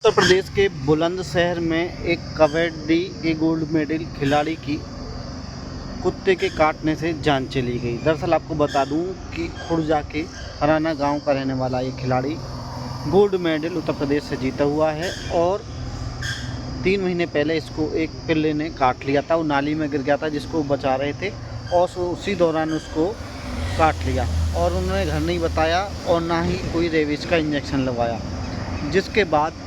उत्तर प्रदेश के बुलंदशहर में एक कबड्डी के गोल्ड मेडल खिलाड़ी की कुत्ते के काटने से जान चली गई। दरअसल आपको बता दूं कि खुर्जा के हराना गांव का रहने वाला ये खिलाड़ी गोल्ड मेडल उत्तर प्रदेश से जीता हुआ है और 3 महीने पहले इसको एक पिल्ले ने काट लिया था। वो नाली में गिर गया था जिसको वो बचा रहे थे और उसी दौरान उसको काट लिया और उन्होंने घर नहीं बताया और ना ही कोई रेबीज का इंजेक्शन लगवाया, जिसके बाद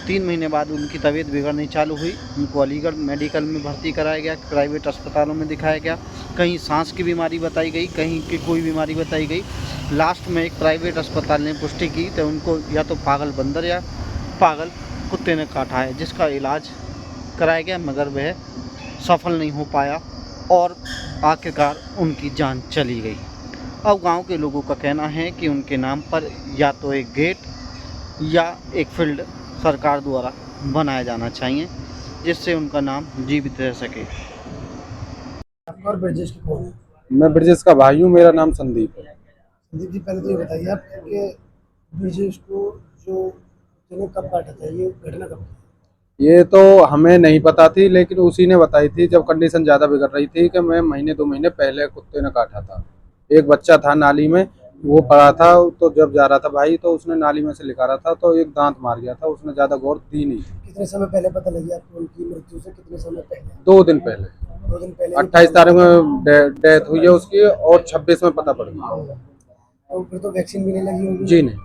3 महीने बाद उनकी तबीयत बिगड़नी चालू हुई। उनको अलीगढ़ मेडिकल में भर्ती कराया गया, प्राइवेट अस्पतालों में दिखाया गया। कहीं सांस की बीमारी बताई गई, कहीं की कोई बीमारी बताई गई। लास्ट में एक प्राइवेट अस्पताल ने पुष्टि की तो उनको या तो पागल बंदर या पागल कुत्ते ने काटा है, जिसका इलाज कराया गया मगर वह सफल नहीं हो पाया और आखिरकार उनकी जान चली गई। अब गांव के लोगों का कहना है कि उनके नाम पर या तो एक गेट या एक फील्ड सरकार द्वारा बनाया जाना चाहिए जिससे उनका नाम जीवित रह सके। और ब्रजेश की कौन है? मैं ब्रजेश का भाई हूँ। मेरा नाम संदीप है। संदीप जी, पहले तो ये बताइए आप कि ब्रजेश को जो जिन्हें कब काटा था, ये घटना कब थी? ये तो हमें नहीं पता थी, लेकिन उसी ने बताई थी जब कंडीशन ज़्यादा बिगड़ रही थी कि मैं महीने 2 महीने पहले कुत्ते ने काटा था। एक बच्चा था नाली में, वो पड़ा था, तो जब जा रहा था भाई तो उसने नाली में से निकाला था तो एक दांत मार गया था। उसने ज़्यादा गौर दी नहीं। कितने समय पहले पता लगी आपको उनकी मृत्यु से? कितने समय पहले? 2 दिन पहले, 2 दिन पहले। 28 तारीख में डेथ हुई है उसकी और 26 में पता पड़ गया। तो फिर तो वैक्सीन भी नहीं लगी होगी? जी नहीं।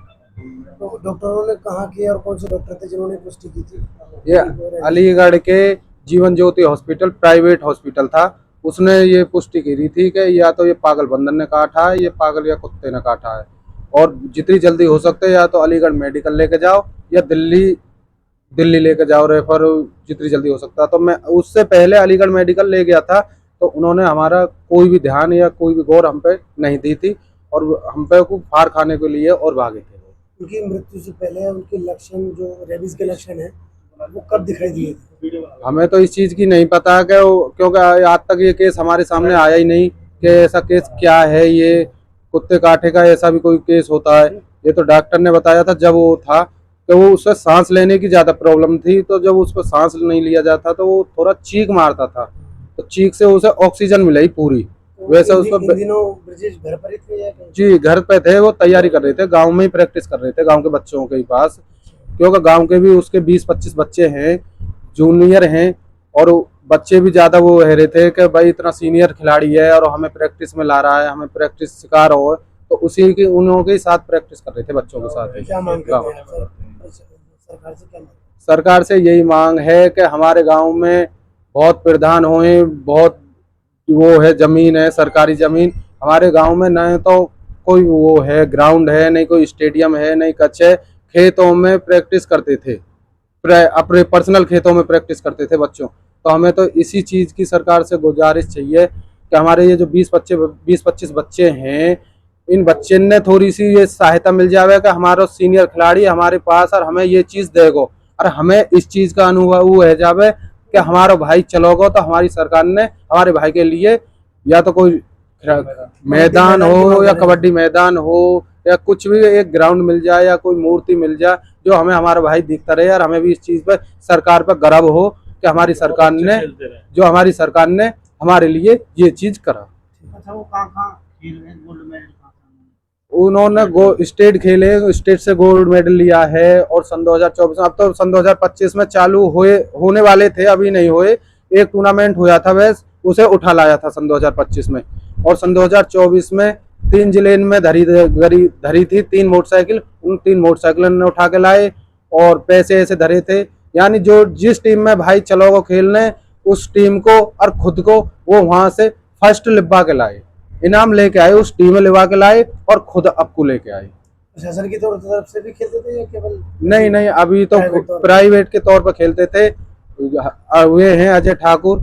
तो डॉक्टरों ने कहा कि और कौन से डॉक्टर थे जिन्होंने पुष्टि की थी? ये अलीगढ़ के Jeevan Jyoti hospital, private hospital था, उसने ये पुष्टि की थी कि या तो ये पागल बंदर ने काटा है, ये पागल या कुत्ते ने काटा है और जितनी जल्दी हो सकते या तो अलीगढ़ मेडिकल लेके जाओ या दिल्ली लेके जाओ रेफर, जितनी जल्दी हो सकता। तो मैं उससे पहले अलीगढ़ मेडिकल ले गया था तो उन्होंने हमारा कोई भी ध्यान या कोई भी गौर हम पे नहीं दी थी और हम पे को फाड़ खाने के लिए और भागे थे। उनकी मृत्यु से पहले उनके लक्षण, जो रेबीज के लक्षण है, वो कब दिखाई दिए थे? हमें तो इस चीज़ की नहीं पता कि क्योंकि आज तक ये केस हमारे सामने आया ही नहीं कि ऐसा केस क्या है, ये कुत्ते काटे का ऐसा भी कोई केस होता है। ये तो डॉक्टर ने बताया था जब वो था कि वो उससे सांस लेने की ज़्यादा प्रॉब्लम थी, तो जब उस पर सांस नहीं लिया जाता तो वो थोड़ा चीख मारता था, तो चीख से उसे ऑक्सीजन मिलाई पूरी। वैसे उसको इन दिनों ब्रजेश घर पर ही थे या कहीं? जी घर पे थे, वो तैयारी कर रहे थे, गाँव में ही प्रैक्टिस कर रहे थे गाँव के बच्चों के पास, क्योंकि गाँव के भी उसके 20-25 बच्चे हैं, जूनियर हैं और बच्चे भी ज़्यादा वो कह रहे थे कि भाई इतना सीनियर खिलाड़ी है और हमें प्रैक्टिस में ला रहा है, हमें प्रैक्टिस सिखा रहा हो, तो उसी के उन्हों के साथ प्रैक्टिस कर रहे थे बच्चों के साथ। क्या मांग करते हैं सरकार से? क्या मांग? सरकार से यही मांग है कि हमारे गांव में बहुत प्रधान होए, बहुत वो है ज़मीन है, सरकारी ज़मीन हमारे गांव में न तो कोई वो है ग्राउंड है, नहीं कोई स्टेडियम है, नहीं कच्छ है। खेतों में प्रैक्टिस करते थे, अपने पर्सनल खेतों में प्रैक्टिस करते थे बच्चों। तो हमें तो इसी चीज़ की सरकार से गुजारिश चाहिए कि हमारे ये जो 20-25 बच्चे हैं, इन बच्चे ने थोड़ी सी ये सहायता मिल जाए कि हमारा सीनियर खिलाड़ी हमारे पास और हमें ये चीज़ देगो और हमें इस चीज़ का अनुभव रह जावे कि हमारा भाई चलोगो तो हमारी सरकार ने हमारे भाई के लिए या तो कोई मैदान हो या कबड्डी मैदान हो या कुछ भी एक ग्राउंड मिल जाए या कोई मूर्ति मिल जाए जो हमें हमारा भाई दिखता रहे और हमें भी इस चीज़ पर सरकार पर गर्व हो कि हमारी सरकार ने हमारे लिए ये चीज़ करा। अच्छा, वो कहाँ खेल रहे हैं? गोल्ड मेडल उन्होंने स्टेट खेले, स्टेट से गोल्ड मेडल लिया है और सन 2024 अब तो सन 2025 में चालू होने वाले थे, अभी नहीं हुए। एक टूर्नामेंट हुआ था वैस, उसे उठा लाया था सन 2025 में और सन 2024 में 3 जिले में धरी थी 3 मोटरसाइकिल, उन 3 मोटरसाइकिलों ने उठा के लाए और पैसे ऐसे धरे थे। यानी जो जिस टीम में भाई चलोगो खेलने, उस टीम को और खुद को वो वहां से फर्स्ट लिबा के लाए, इनाम लेके आए, उस टीम में लिवा के लाए और खुद आपको लेके आए। प्रशासन की तरफ से भी खेलते थे या केवल? नहीं, अभी तो प्राइवेट के तौर पर खेलते थे। वे हैं अजय ठाकुर,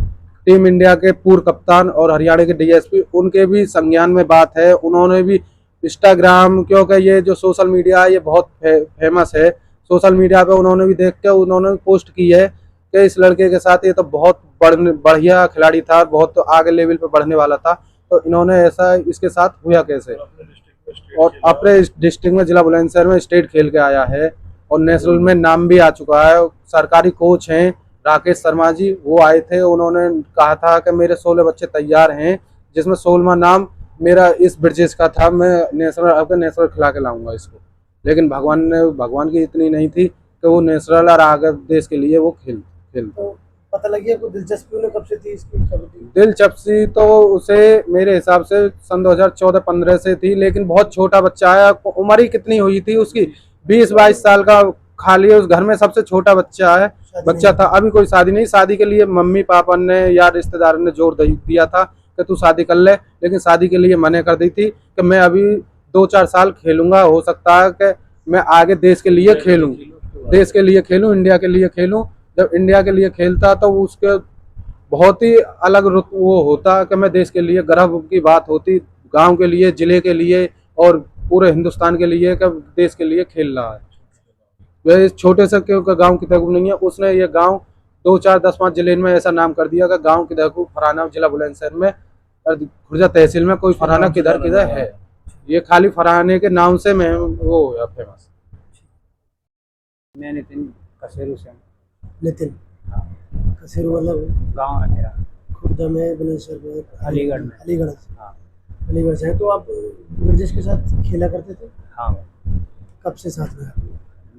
टीम इंडिया के पूर्व कप्तान और हरियाणा के डीएसपी, उनके भी संज्ञान में बात है। उन्होंने भी इंस्टाग्राम, क्योंकि ये जो सोशल मीडिया है ये बहुत फेमस है, सोशल मीडिया पे उन्होंने भी देख के उन्होंने पोस्ट की है कि इस लड़के के साथ ये तो बहुत बढ़िया खिलाड़ी था, बहुत तो आगे लेवल पे बढ़ने वाला था, तो इन्होंने ऐसा इसके साथ हुआ कैसे। और अपने डिस्ट्रिक्ट में जिला बुलंदशहर में स्टेट खेल के आया है और नेशनल में नाम भी आ चुका है। सरकारी कोच हैं राकेश शर्मा जी, वो आए थे, उन्होंने कहा था कि मेरे 16 बच्चे तैयार हैं, जिसमें 16वां नाम मेरा इस ब्रिजेश का था। मैं नेशनल खिला के लाऊंगा इसको। लेकिन भगवान की इतनी नहीं थी कि वो नेशनल और आगे देश के लिए वो खेल। तो पता लग गया कोई दिलचस्पी उन्हें कब से थी इसकी कबड्डी? दिलचस्पी तो उसे मेरे हिसाब से सन 2014-15 से थी, लेकिन बहुत छोटा बच्चा है। उम्र ही कितनी हुई थी उसकी, 20-22 साल का। खाली उस घर में सबसे छोटा बच्चा था। अभी कोई शादी नहीं, शादी के लिए मम्मी पापा ने या रिश्तेदारों ने जोर दिया था कि तू शादी कर ले, लेकिन शादी के लिए मना कर दी थी कि मैं अभी 2-4 साल खेलूंगा, हो सकता है कि मैं आगे देश के लिए खेलूं, इंडिया के लिए खेलूं। जब इंडिया के लिए खेलता तो उसके बहुत ही अलग वो होता कि मैं देश के लिए, गर्व की बात होती, गांव के लिए, जिले के लिए और पूरे हिंदुस्तान के लिए कि देश के लिए खेल रहा है। वह इस छोटे से गांव की तरफ नहीं है, उसने ये गांव 2-4-10-5 जिले में ऐसा नाम कर दिया कि गांव किधर को फराना, जिला बुलंदशहर में और खुर्जा तहसील में कोई फराना किधर है। ये खाली फराने के नाम से मैं वो हो फेमस। मैं नितिन कसेरू से हूँ। नितिन कसेरू मतलब गाँव है मेरा, खुर्दा में, बुलंदशहर में, अलीगढ़ में। अलीगढ़ से। हाँ अलीगढ़ से हैं। तो आप ब्रिजेश के साथ खेला करते थे? हाँ, कब से साथ में आप?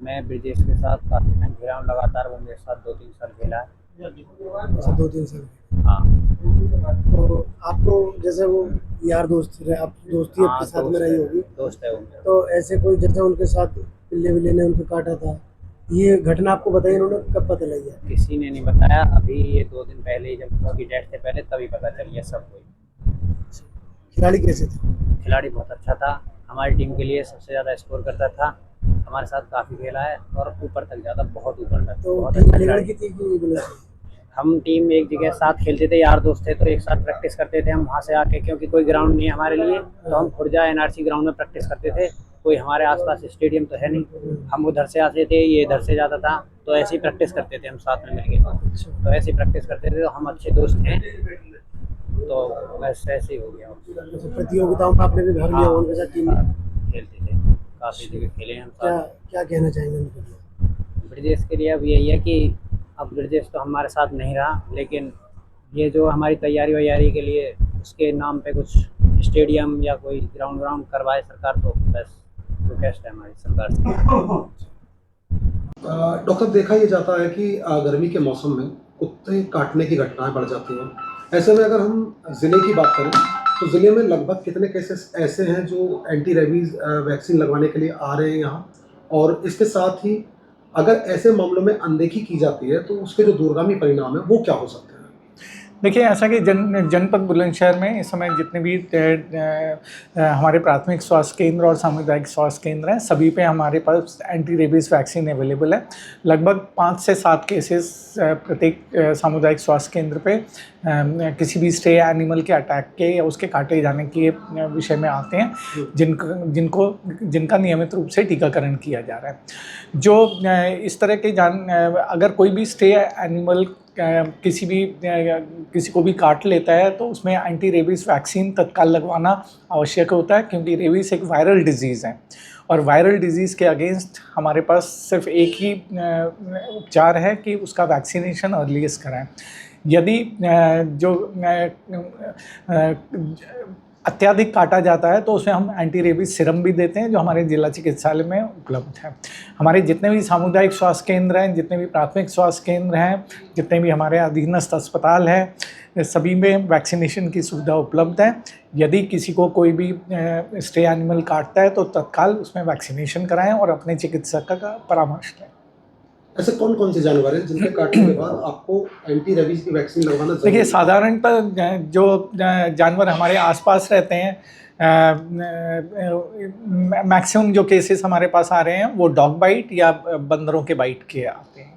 मैं ब्रिजेश के साथ काफ़ी टाइम खेला हूँ लगातार। वो मेरे साथ 2-3 साल खेला है। अच्छा, 2-3 साल। हाँ तो आपको जैसे वो यार दोस्त रहे, आप दोस्ती हाँ, आपके साथ में दोस्त रही है, होगी, दोस्त है वो मेरा। तो ऐसे कोई जैसे उनके साथ पिल्ले विल्ले ने उनको काटा था, ये घटना आपको बताई उन्होंने कब पता लगी है? किसी ने नहीं बताया। अभी ये 2 दिन पहले ही, जब उसकी डेट से पहले तभी पता चली है सब कोई। खिलाड़ी कैसे थे? खिलाड़ी बहुत अच्छा था, हमारी टीम के लिए सबसे ज़्यादा स्कोर करता था, हमारे साथ काफ़ी खेला है और ऊपर तक ज़्यादा, बहुत ऊपर तक। तो बहुत टीम अच्छा अलीगढ़ खिलाड़ी। की थी कि बुलंदशहर? हम टीम एक जगह साथ खेलते थे, यार दोस्त थे, तो एक साथ प्रैक्टिस करते थे हम वहाँ से आके, क्योंकि कोई ग्राउंड नहीं है हमारे लिए, तो हम खुर्जा एनआरसी ग्राउंड में प्रैक्टिस करते थे। कोई हमारे आसपास स्टेडियम तो है नहीं, हम उधर से आते थे, ये इधर से जाता था, तो ऐसे ही प्रैक्टिस करते थे हम साथ में मिलके। तो ऐसे ही प्रैक्टिस करते थे, तो हम अच्छे दोस्त हैं, तो बस ऐसे ही हो गया। अच्छा, प्रतियोगिताओं में आपने भी भाग लिया उनके साथ टीम में? खेलते थे, काफ़ी जगह खेले हम क्या साथ। क्या कहना चाहेंगे उनके लिए? ब्रिजेश के लिए अब यही है कि अब ब्रिजेश तो हमारे साथ नहीं रहा, लेकिन ये जो हमारी तैयारी वैयारी के लिए उसके नाम पे कुछ स्टेडियम या कोई ग्राउंड करवाए सरकार, तो बस रिक्वेस्ट है हमारी सरकार से। डॉक्टर, देखा ये जाता है कि गर्मी के मौसम में कुत्ते काटने की घटनाएं बढ़ जाती हैं। ऐसे में अगर हम ज़िले की बात करें तो ज़िले में लगभग कितने केसेस ऐसे हैं जो एंटी रेबीज़ वैक्सीन लगवाने के लिए आ रहे हैं यहाँ, और इसके साथ ही अगर ऐसे मामलों में अनदेखी की जाती है तो उसके जो दूरगामी परिणाम है वो क्या हो सकते हैं? देखिए, ऐसा कि जनपद बुलंदशहर में इस समय जितने भी हमारे प्राथमिक स्वास्थ्य केंद्र और सामुदायिक स्वास्थ्य केंद्र हैं, सभी पे हमारे पास एंटी रेबीज़ वैक्सीन अवेलेबल है। लगभग 5 से 7 केसेस प्रत्येक सामुदायिक स्वास्थ्य केंद्र पे किसी भी स्ट्रे एनिमल के अटैक के या उसके काटे जाने के विषय में आते हैं, जिनका नियमित रूप से टीकाकरण किया जा रहा है। जो इस तरह के अगर कोई भी स्ट्रे एनिमल किसी को भी काट लेता है तो उसमें एंटी रेबीज़ वैक्सीन तत्काल लगवाना आवश्यक होता है, क्योंकि रेबीज़ एक वायरल डिजीज़ है और वायरल डिजीज़ के अगेंस्ट हमारे पास सिर्फ एक ही उपचार है कि उसका वैक्सीनेशन अर्लीस्ट कराएं। यदि जो अत्यधिक काटा जाता है तो उसमें हम एंटी रेबीज़ सीरम भी देते हैं, जो हमारे जिला चिकित्सालय में उपलब्ध है। हमारे जितने भी सामुदायिक स्वास्थ्य केंद्र हैं, जितने भी प्राथमिक स्वास्थ्य केंद्र हैं, जितने भी हमारे अधीनस्थ अस्पताल हैं, सभी में वैक्सीनेशन की सुविधा उपलब्ध है। यदि किसी को कोई भी स्ट्रे एनिमल काटता है तो तत्काल उसमें वैक्सीनेशन कराएं और अपने चिकित्सक का परामर्श लें। ऐसे कौन कौन से जानवर हैं जिनके काटने के बाद आपको एंटी रेबीज़ की वैक्सीन लगवाना जरूरी है? देखिए, साधारणतः जो जानवर हमारे आसपास रहते हैं, मैक्सिमम जो केसेस हमारे पास आ रहे हैं वो डॉग बाइट या बंदरों के बाइट के आते हैं।